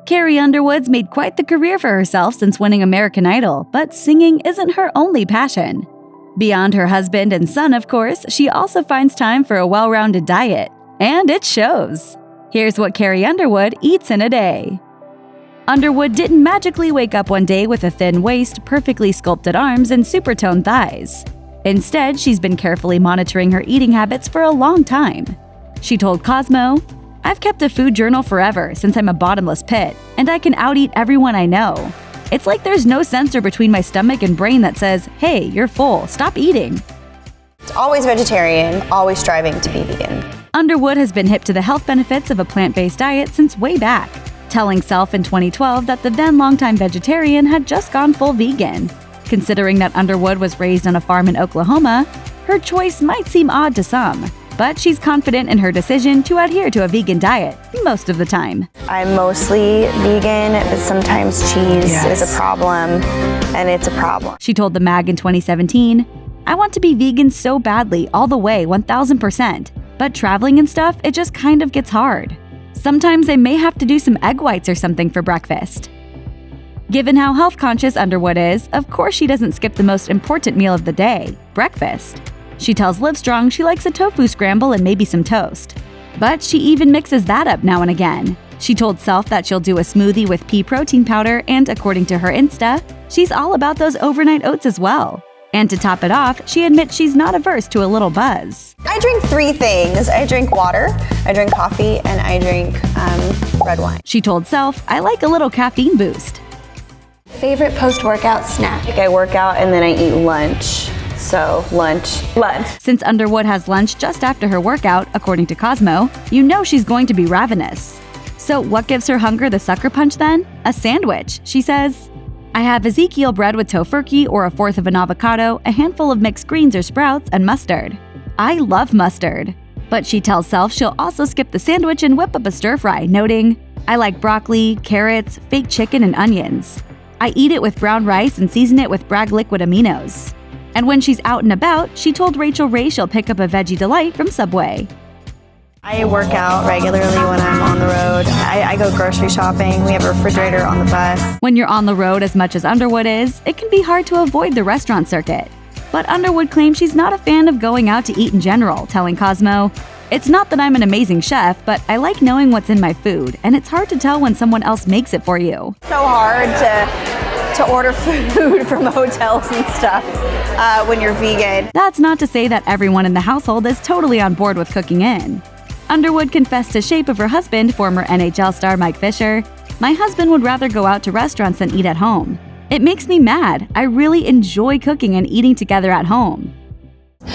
Carrie Underwood's made quite the career for herself since winning American Idol, but singing isn't her only passion. Beyond her husband and son, of course, she also finds time for a well-rounded diet. And it shows. Here's what Carrie Underwood eats in a day. Underwood didn't magically wake up one day with a thin waist, perfectly sculpted arms, and super toned thighs. Instead, she's been carefully monitoring her eating habits for a long time. She told Cosmo, "I've kept a food journal forever since I'm a bottomless pit, and I can out-eat everyone I know. It's like there's no sensor between my stomach and brain that says, 'Hey, you're full, stop eating.'" Always vegetarian, always striving to be vegan. Underwood has been hip to the health benefits of a plant-based diet since way back, telling Self in 2012 that the then longtime vegetarian had just gone full vegan. Considering that Underwood was raised on a farm in Oklahoma, her choice might seem odd to some, but she's confident in her decision to adhere to a vegan diet most of the time. I'm mostly vegan, but sometimes cheese is a problem, and it's a problem. She told the mag in 2017, "I want to be vegan so badly all the way, 1000%, but traveling and stuff, it just kind of gets hard. Sometimes I may have to do some egg whites or something for breakfast." Given how health-conscious Underwood is, of course she doesn't skip the most important meal of the day, breakfast. She tells Livestrong she likes a tofu scramble and maybe some toast. But she even mixes that up now and again. She told Self that she'll do a smoothie with pea protein powder, and according to her Insta, she's all about those overnight oats as well. And to top it off, she admits she's not averse to a little buzz. I drink 3 things. I drink water, I drink coffee, and I drink red wine. She told Self, "I like a little caffeine boost." Favorite post-workout snack? I work out and then I eat lunch. So lunch. Since Underwood has lunch just after her workout, according to Cosmo, you know she's going to be ravenous. So what gives her hunger the sucker punch then? A sandwich, she says. "I have Ezekiel bread with tofurkey or a fourth of an avocado, a handful of mixed greens or sprouts, and mustard. I love mustard." But she tells Self she'll also skip the sandwich and whip up a stir-fry, noting, "I like broccoli, carrots, fake chicken, and onions. I eat it with brown rice and season it with Bragg liquid aminos." And when she's out and about, she told Rachel Ray she'll pick up a Veggie Delight from Subway. I work out regularly when I'm on the road. I go grocery shopping. We have a refrigerator on the bus. When you're on the road as much as Underwood is, it can be hard to avoid the restaurant circuit. But Underwood claims she's not a fan of going out to eat in general, telling Cosmo, "It's not that I'm an amazing chef, but I like knowing what's in my food, and it's hard to tell when someone else makes it for you." So hard to order food from hotels and stuff when you're vegan. That's not to say that everyone in the household is totally on board with cooking in. Underwood confessed to Shape of her husband, former NHL star Mike Fisher, "My husband would rather go out to restaurants than eat at home. It makes me mad. I really enjoy cooking and eating together at home."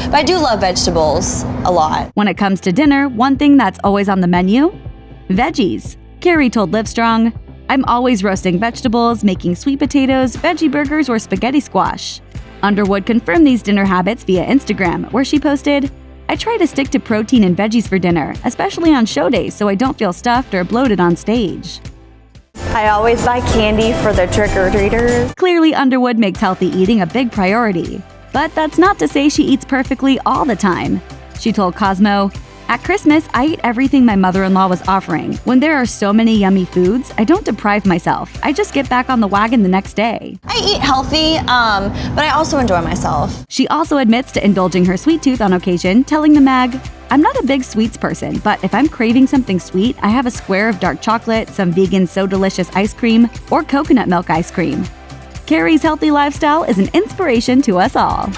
But I do love vegetables a lot. When it comes to dinner, one thing that's always on the menu? Veggies. Carrie told Livestrong, "I'm always roasting vegetables, making sweet potatoes, veggie burgers, or spaghetti squash." Underwood confirmed these dinner habits via Instagram, where she posted, "I try to stick to protein and veggies for dinner, especially on show days so I don't feel stuffed or bloated on stage." I always buy candy for the trick-or-treaters. Clearly, Underwood makes healthy eating a big priority. But that's not to say she eats perfectly all the time. She told Cosmo, "At Christmas, I eat everything my mother-in-law was offering. When there are so many yummy foods, I don't deprive myself. I just get back on the wagon the next day." I eat healthy, but I also enjoy myself. She also admits to indulging her sweet tooth on occasion, telling the mag, "I'm not a big sweets person, but if I'm craving something sweet, I have a square of dark chocolate, some vegan So Delicious ice cream, or coconut milk ice cream." Carrie's healthy lifestyle is an inspiration to us all.